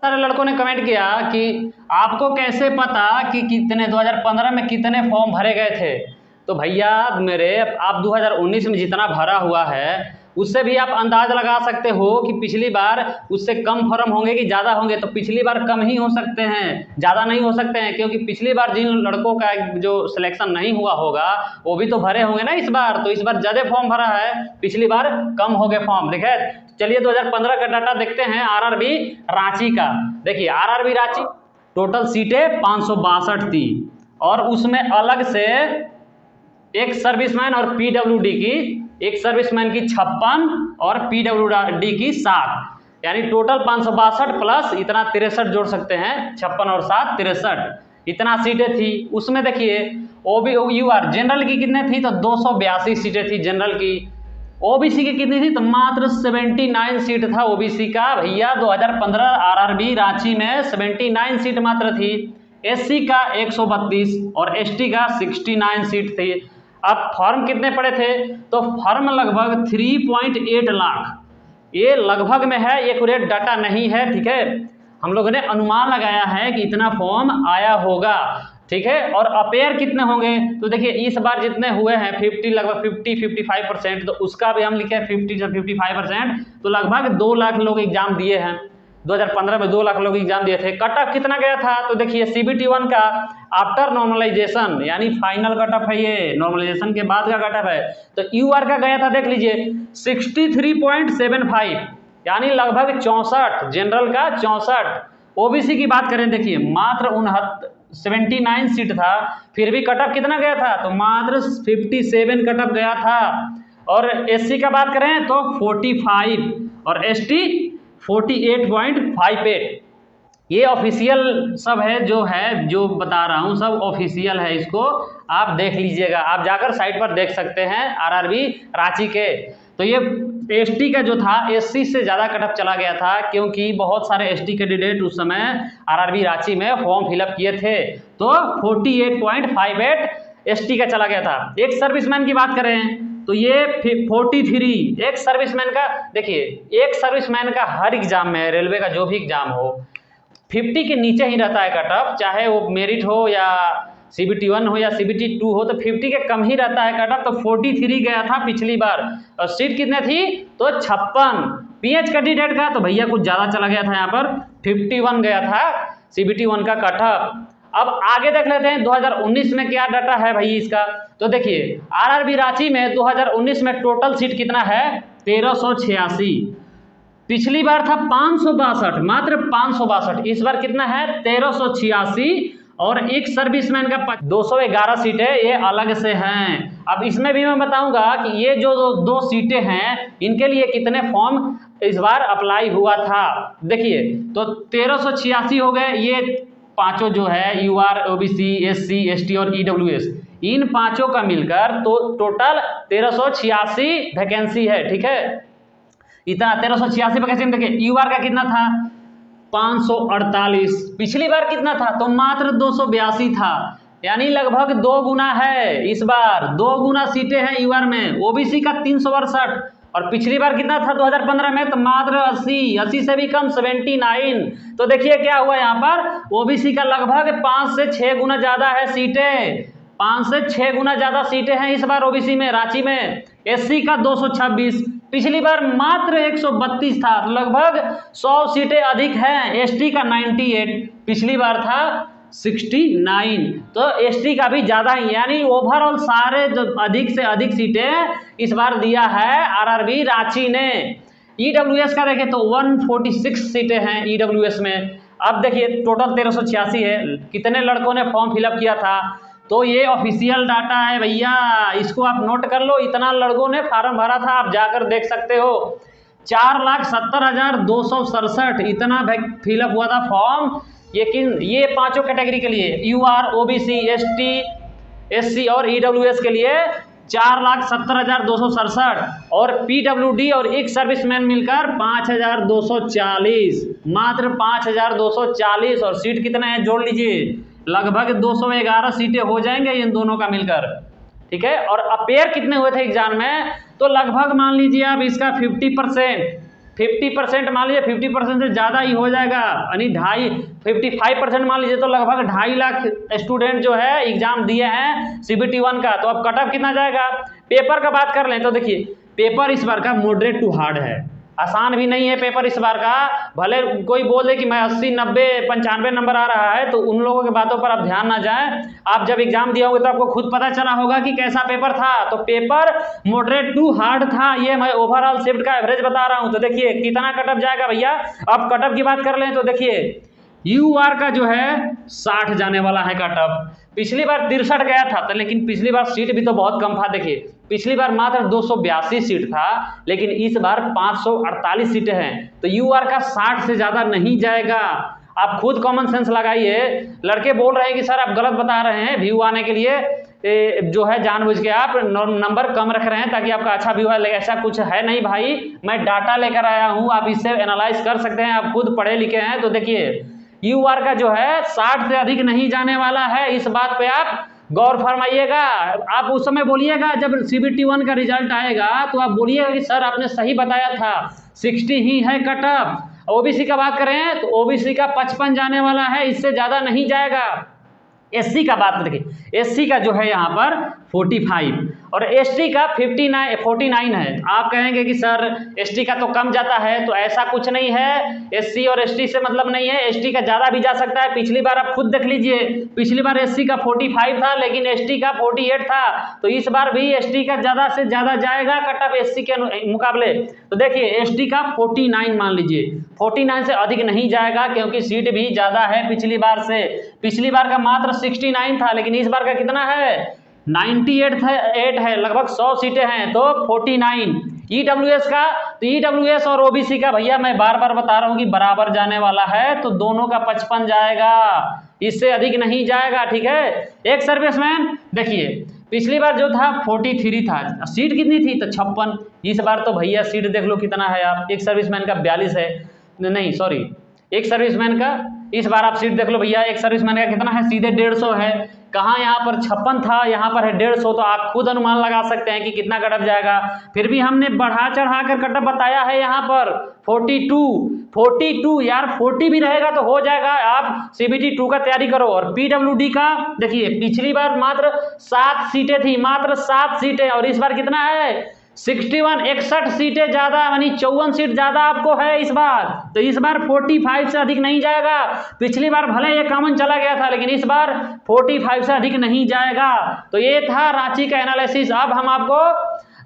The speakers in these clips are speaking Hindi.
सारे लड़कों ने कमेंट किया कि आपको कैसे पता कि कितने 2015 में कितने फॉर्म भरे गए थे। तो भैया मेरे, आप 2019 में जितना भरा हुआ है उससे भी आप अंदाज लगा सकते हो कि पिछली बार उससे कम फॉर्म होंगे कि ज़्यादा होंगे। तो पिछली बार कम ही हो सकते हैं, ज़्यादा नहीं हो सकते हैं, क्योंकि पिछली बार जिन लड़कों का जो सिलेक्शन नहीं हुआ होगा वो भी तो भरे होंगे ना इस बार। तो इस बार ज़्यादा फॉर्म भरा है, पिछली बार कम हो गए फॉर्म। देखिए, चलिए 2015 का डाटा देखते हैं आरआरबी रांची का। देखिए आरआरबी रांची टोटल सीटें 562 थी और उसमें अलग से एक सर्विसमैन और पीडब्ल्यूडी की, एक सर्विसमैन की 56 और पीडब्ल्यूडी की 7, यानी टोटल 562 प्लस इतना 63 जोड़ सकते हैं, 56 और 7 63, इतना सीटें थी। उसमें देखिए ओबी यूआर जनरल की कितने थी, तो 282 सीटें थी जनरल की। ओबीसी की कितनी थी, तो मात्र 79 सीट था ओबीसी का। भैया 2015 आरआरबी रांची में 79 सीट मात्र थी। एससी का 132 और एसटी का 69 सीट थी। अब फॉर्म कितने पड़े थे, तो फॉर्म लगभग 3.8 लाख, ये लगभग में है, एक्यूरेट डाटा नहीं है, ठीक है। हम लोगों ने अनुमान लगाया है कि इतना फॉर्म आया होगा, ठीक है। और अपेयर कितने होंगे, तो देखिए इस बार जितने हुए हैं 50, लगभग 50-55%, तो उसका भी हम लिखे 50 से 55%, तो लगभग 2 लाख लोग एग्जाम दिए हैं। 2015 में 2 लाख लोग एग्जाम दिए थे। कट ऑफ कितना गया था, तो देखिए सीबीटी 1 का आफ्टर नॉर्मलाइजेशन, यानी फाइनल कट ऑफ है, ये नॉर्मलाइजेशन के बाद का कट ऑफ है। तो यूआर का गया था, देख लीजिए 63.75, यानी लगभग 64, जनरल का 64। ओबीसी की बात करें, देखिए मात्र 79 सीट था, फिर भी कट ऑफ कितना गया था, तो मात्र 57 कट ऑफ गया था। और एससी का बात करें तो 45 और एसटी 48.58। ये ऑफिशियल सब है, जो बता रहा हूँ सब ऑफिशियल है, इसको आप देख लीजिएगा, आप जाकर साइट पर देख सकते हैं आरआरबी रांची के। तो ये एसटी का जो था एससी से ज़्यादा कट ऑफ चला गया था, क्योंकि बहुत सारे एसटी कैंडिडेट उस समय आरआरबी रांची में फॉर्म फिलअप किए थे, तो 48.58 एसटी का चला गया था। एक सर्विसमैन की बात करें तो ये 43, एक सर्विसमैन का, देखिए एक सर्विसमैन का हर एग्जाम में, रेलवे का जो भी एग्जाम हो, 50 के नीचे ही रहता है कट ऑफ, चाहे वो मेरिट हो या सीबीटी 1 हो या सीबीटी 2 हो, तो 50 के कम ही रहता है कट ऑफ। तो 43 गया था पिछली बार, और सीट कितने थी, तो 56। पीएच कैंडिडेट का तो भैया कुछ ज़्यादा चला गया था, यहाँ पर 51 गया था सीबीटी 1 का कट ऑफ। अब आगे देख लेते हैं 2019 में क्या डाटा है भाई इसका। तो देखिए आरआरबी रांची में 2019 में टोटल सीट कितना है, 1386। पिछली बार था 562, मात्र 562, इस बार कितना है 1386। और एक सर्विसमैन का 211 सीटें ये अलग से हैं। अब इसमें भी मैं बताऊंगा कि ये जो दो सीटें हैं इनके लिए कितने फॉर्म इस बार अप्लाई हुआ था। देखिए तो 1386 हो गए, ये पांचों जो है यूआर, ओबीसी, एससी, एसटी और ईडब्ल्यूएस, इन पांचों का मिलकर तो टोटल 1386 वैकेंसी है, ठीक है। इतना 1386 वैकेंसी में देखिए यूआर का कितना था 548, पिछली बार कितना था, तो मात्र 282 था, यानी लगभग 2 गुना है। इस बार 2 गुना सीटें हैं यूआर में। ओबीसी का 368 और पिछली बार कितना था 2015 में, तो मात्र 80 से भी कम 79। तो देखिए क्या हुआ यहाँ पर, ओबीसी का लगभग 5 से 6 गुना ज़्यादा है सीटें, 5 से 6 गुना ज़्यादा सीटें हैं इस बार ओबीसी में रांची में। एससी का 226, पिछली बार मात्र 132 था, लगभग 100 सीटें अधिक हैं। एसटी का 98, पिछली बार था 69, तो एसटी का भी ज़्यादा ही, यानी ओवरऑल सारे जो अधिक से अधिक सीटें इस बार दिया है आरआरबी रांची ने। ईडब्ल्यूएस का देखें तो 146 सीटें हैं ईडब्ल्यूएस में। अब देखिए टोटल 1386 है, कितने लड़कों ने फॉर्म फिलअप किया था, तो ये ऑफिशियल डाटा है भैया, इसको आप नोट कर लो, इतना लड़कों ने फार्म भरा था, आप जाकर देख सकते हो। 4,70,267 इतना फिलअप हुआ था फॉर्म, लेकिन ये पांचों कैटेगरी के लिए, यूआर, ओबीसी, एसटी, एससी और ईडब्ल्यूएस के लिए 4,70,267, और पीडब्ल्यूडी और एक सर्विसमैन मिलकर 5,240, मात्र 5,240। और सीट कितने हैं जोड़ लीजिए, लगभग 211 सीटें हो जाएंगे इन दोनों का मिलकर, ठीक है। और अपेयर कितने हुए थे एग्जाम में, तो लगभग मान लीजिए आप इसका 50%, 50% मान लीजिए, 50% से ज़्यादा ही हो जाएगा, यानी 55% मान लीजिए, तो लगभग 2.5 लाख स्टूडेंट जो है एग्जाम दिए हैं CBT 1 का। तो अब कट ऑफ कितना जाएगा? पेपर का बात कर लें तो देखिए, पेपर इस बार का मॉडरेट टू हार्ड है, आसान भी नहीं है पेपर इस बार का। भले कोई बोल दे कि मैं 80, 90, 95 नंबर आ रहा है, तो उन लोगों की बातों पर आप ध्यान ना जाएं। आप जब एग्जाम दिया होगा तो आपको खुद पता चला होगा कि कैसा पेपर था। तो पेपर मॉडरेट टू हार्ड था, ये मैं ओवरऑल शिफ्ट का एवरेज बता रहा हूं। तो देखिए कितना कट ऑफ जाएगा भैया। अब कट ऑफ की बात कर लें तो देखिए, UR का जो है 60 जाने वाला है कट ऑफ। पिछली बार 63 गया था, तो लेकिन पिछली बार सीट भी तो बहुत कम था। देखिए पिछली बार मात्र 282 सीट था, लेकिन इस बार 548 सीटें हैं। तो UR का 60 से ज़्यादा नहीं जाएगा। आप खुद कॉमन सेंस लगाइए। लड़के बोल रहे हैं कि सर आप गलत बता रहे हैं, व्यू आने के लिए जो है जानबूझ के आप नंबर कम रख रहे हैं ताकि आपका अच्छा व्यू आए। ऐसा कुछ है नहीं भाई, मैं डाटा लेकर आया हूँ, आप इससे एनालाइज कर सकते हैं, आप खुद पढ़े लिखे हैं। तो देखिए UR का जो है 60 से अधिक नहीं जाने वाला है, इस बात पे आप गौर फरमाइएगा। आप उस समय बोलिएगा जब CBT 1 का रिजल्ट आएगा, तो आप बोलिएगा कि सर आपने सही बताया था, 60 ही है कट ऑफ। OBC का बात करें तो OBC का 55 जाने वाला है, इससे ज़्यादा नहीं जाएगा। SC का बात देखिए, SC का जो है यहाँ पर 45 और ST का 49 है। आप कहेंगे कि सर ST का तो कम जाता है, तो ऐसा कुछ नहीं है। SC और ST से मतलब नहीं है, ST का ज़्यादा भी जा सकता है। पिछली बार आप खुद देख लीजिए, पिछली बार SC का 45 था, लेकिन ST का 48 था। तो इस बार भी ST का ज़्यादा से ज़्यादा जाएगा कट ऑफ SC के मुकाबले। तो देखिए ST का 49 मान लीजिए, 49 से अधिक नहीं जाएगा, क्योंकि सीट भी ज़्यादा है पिछली बार से। पिछली बार का मात्र 69 था, लेकिन इस बार का कितना है? 98 है, लगभग 100 सीटें हैं, तो 49। EWS का, तो EWS और OBC का भैया मैं बार बार बता रहा हूं कि बराबर जाने वाला है, तो दोनों का 55 जाएगा, इससे अधिक नहीं जाएगा। ठीक है। एक सर्विसमैन देखिए, पिछली बार जो था 43 था, सीट कितनी थी? तो 56। इस बार तो भैया सीट देख लो कितना है। आप एक सर्विसमैन का 42 है, नहीं सॉरी, एक सर्विसमैन का इस बार आप सीट देख लो भैया, एक सर्विसमैन का कितना है? सीधे 150 है। कहाँ यहाँ पर 56 था, यहाँ पर है 150। तो आप खुद अनुमान लगा सकते हैं कि कितना कट ऑफ जाएगा। फिर भी हमने बढ़ा चढ़ा कर कट ऑफ बताया है यहाँ पर 42 यार, 40 भी रहेगा तो हो जाएगा। आप CBT 2 का तैयारी करो। और PWD का देखिए, पिछली बार मात्र 7 सीटें थी, मात्र 7 सीटें, और इस बार कितना है? 61 सीटें ज़्यादा, यानी 54 सीट ज़्यादा आपको है इस बार। तो इस बार 45 से अधिक नहीं जाएगा। पिछली बार भले ये कॉमन चला गया था, लेकिन इस बार 45 से अधिक नहीं जाएगा। तो ये था रांची का एनालिसिस। अब हम आपको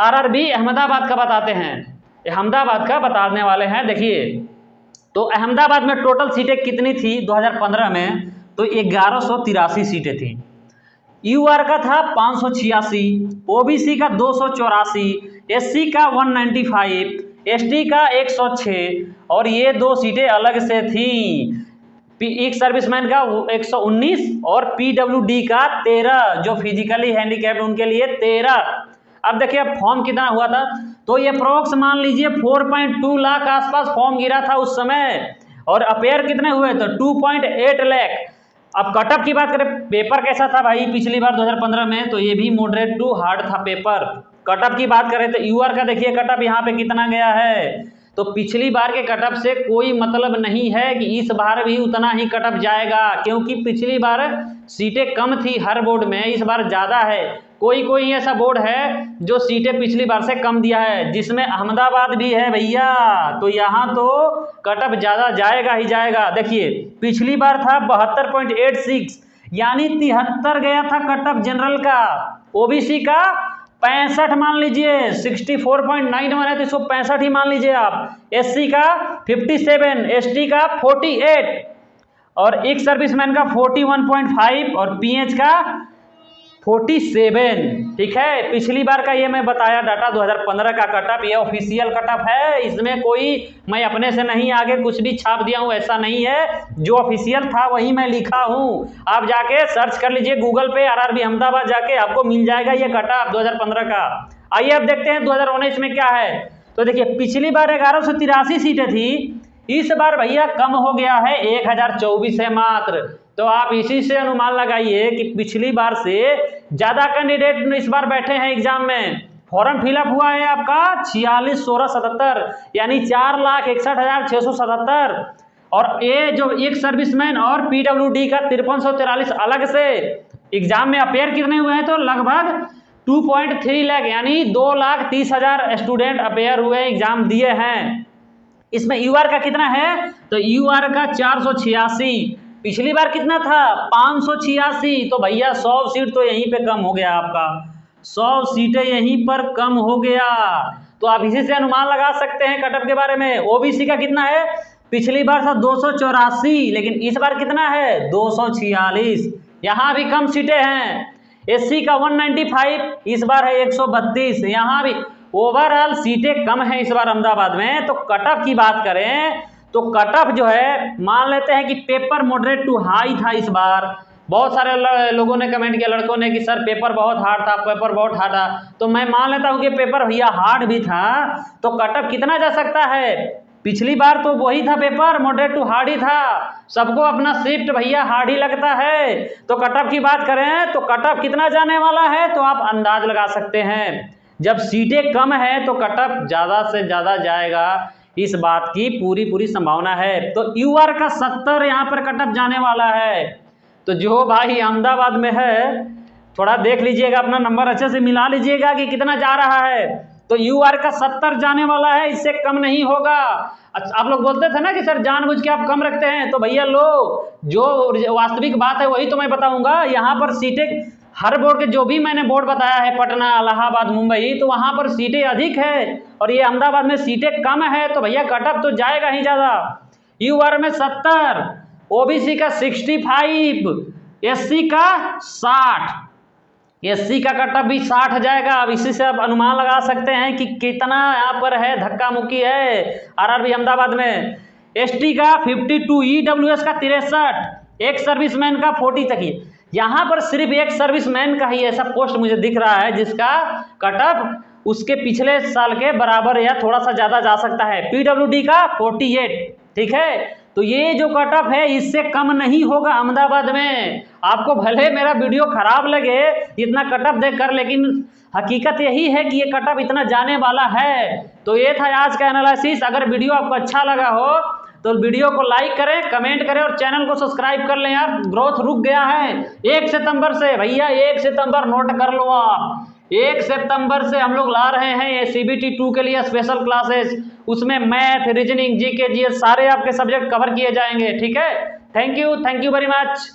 RRB अहमदाबाद का बताते हैं, अहमदाबाद का बताने वाले हैं। देखिए, तो अहमदाबाद में टोटल सीटें कितनी थी 2015 में? तो 1183 सीटें थी। UR का था 586, OBC का 284, SC का 195, ST का 106, और ये 2 सीटें अलग से थी। एक सर्विसमैन का 119 और PWD का 13, जो फिजिकली हैंडीकैप्ड उनके लिए 13। अब देखिए अब फॉर्म कितना हुआ था, तो ये अप्रोक्स मान लीजिए 4.2 लाख आसपास फॉर्म गिरा था उस समय, और अपेयर कितने हुए? तो 2.8 लाख। अब कट ऑफ की बात करें, पेपर कैसा था भाई पिछली बार 2015 में? तो ये भी मॉडरेट टू हार्ड था पेपर। कट ऑफ की बात करें तो UR का देखिए कट ऑफ यहाँ पे कितना गया है। तो पिछली बार के कट ऑफ से कोई मतलब नहीं है कि इस बार भी उतना ही कट ऑफ जाएगा, क्योंकि पिछली बार सीटें कम थी हर बोर्ड में, इस बार ज़्यादा है। कोई ऐसा बोर्ड है जो सीटें पिछली बार से कम दिया है, जिसमें अहमदाबाद भी है भैया। तो यहाँ तो कट ऑफ ज़्यादा जाएगा ही जाएगा। देखिए पिछली बार था 72.86, यानी 73 गया था कट ऑफ जनरल का। OBC का 65 मान लीजिए, 64.91 है, तो इसको 65 ही मान लीजिए आप। SC का 57, ST का 48, और एक सर्विसमैन का 41.5, और PH का 47। ठीक है, पिछली बार का ये मैं बताया डाटा 2015 का कट ऑफ, ये ऑफिशियल कट ऑफ है, इसमें कोई मैं अपने से नहीं आगे कुछ भी छाप दिया हूँ, ऐसा नहीं है। जो ऑफिशियल था वही मैं लिखा हूँ। आप जाके सर्च कर लीजिए गूगल पे, RRB अहमदाबाद, जाके आपको मिल जाएगा ये कट ऑफ 2015 का। आइए अब देखते हैं 2019 में क्या है। तो देखिए पिछली बार 1183 सीटें थी, इस बार भैया कम हो गया है, 1024 है मात्र। तो आप इसी से अनुमान लगाइए कि पिछली बार से ज़्यादा कैंडिडेट इस बार बैठे हैं एग्जाम में। फॉर्म फिलअप हुआ है आपका 46,1677, यानी 4,61,677। और ये जो एक सर्विसमैन और पीडब्ल्यूडी का 5343 अलग से एग्जाम में अपेयर कितने हुए हैं, तो लगभग 2.3 लाख यानी 2,30,000 स्टूडेंट अपेयर हुए, एग्जाम दिए हैं। इसमें यूआर का कितना है, तो यूआर का 486। पिछली बार कितना था, 586। तो भैया 100 सीट तो यहीं पे कम हो गया आपका, 100 सीटें यहीं पर कम हो गया। तो आप इसी से अनुमान लगा सकते हैं कटअप के बारे में। ओबीसी का कितना है, पिछली बार था 284, लेकिन इस बार कितना है 246, यहाँ भी कम सीटें हैं। एससी का 195, इस बार है 132, यहाँ भी ओवरऑल सीटें कम हैं इस बार अहमदाबाद में। तो कटअप की बात करें तो कटअप जो है, मान लेते हैं कि पेपर मॉडरेट टू हाई था इस बार। बहुत सारे लोगों ने कमेंट किया, लड़कों ने, कि सर पेपर बहुत हार्ड था, पेपर बहुत हार्ड था। तो मैं मान लेता हूँ कि पेपर भैया हार्ड भी था, तो कटअप कितना जा सकता है, पिछली बार तो वही था, पेपर मॉडरेट टू हार्ड ही था, सबको अपना शिफ्ट भैया हार्ड ही लगता है। तो कटअप की बात करें तो कटअप कितना जाने वाला है, तो आप अंदाज लगा सकते हैं। जब सीटें कम है तो कटअप ज़्यादा से ज़्यादा जाएगा, इस बात की पूरी संभावना है। तो यूआर का 70 यहाँ पर कटअप जाने वाला है। तो जो भाई अहमदाबाद में है, थोड़ा देख लीजिएगा, अपना नंबर अच्छे से मिला लीजिएगा कि कितना जा रहा है। तो यूआर का 70 जाने वाला है, इससे कम नहीं होगा। अच्छा, आप लोग बोलते थे ना कि सर जानबूझ के आप कम रखते हैं, तो भैया लो, जो वास्तविक बात है वही तो मैं बताऊंगा। यहाँ पर सीटें हर बोर्ड के, जो भी मैंने बोर्ड बताया है, पटना, इलाहाबाद, मुंबई, तो वहाँ पर सीटें अधिक है और ये अहमदाबाद में सीटें कम है, तो भैया कटअप तो जाएगा ही ज़्यादा। यूआर में 70, ओबीसी का 65, एससी का 60, एससी का कटअप भी 60 जाएगा। अब इसी से आप अनुमान लगा सकते हैं कि कितना यहाँ पर है, धक्का मुक्की है आरआरबी अहमदाबाद में। एसटी का 52, ईडब्ल्यूएस का 63, एक सर्विसमैन का 40 तक ही। यहाँ पर सिर्फ एक सर्विसमैन का ही ऐसा पोस्ट मुझे दिख रहा है जिसका कटअप उसके पिछले साल के बराबर या थोड़ा सा ज़्यादा जा सकता है, पीडब्ल्यूडी का 48, ठीक है। तो ये जो कटअप है इससे कम नहीं होगा अहमदाबाद में। आपको भले मेरा वीडियो खराब लगे इतना कटअप देखकर, लेकिन हकीकत यही है कि ये कटअप इतना जाने वाला है। तो ये था आज का एनालिसिस। अगर वीडियो आपको अच्छा लगा हो तो वीडियो को लाइक करें, कमेंट करें और चैनल को सब्सक्राइब कर लें यार, ग्रोथ रुक गया है 1 सितंबर से। भैया 1 सितंबर नोट कर लो आप, 1 सितंबर से हम लोग ला रहे हैं ये CBT 2 के लिए स्पेशल क्लासेस। उसमें मैथ, रीजनिंग, जीके, जीएस सारे आपके सब्जेक्ट कवर किए जाएंगे, ठीक है। Thank you very much.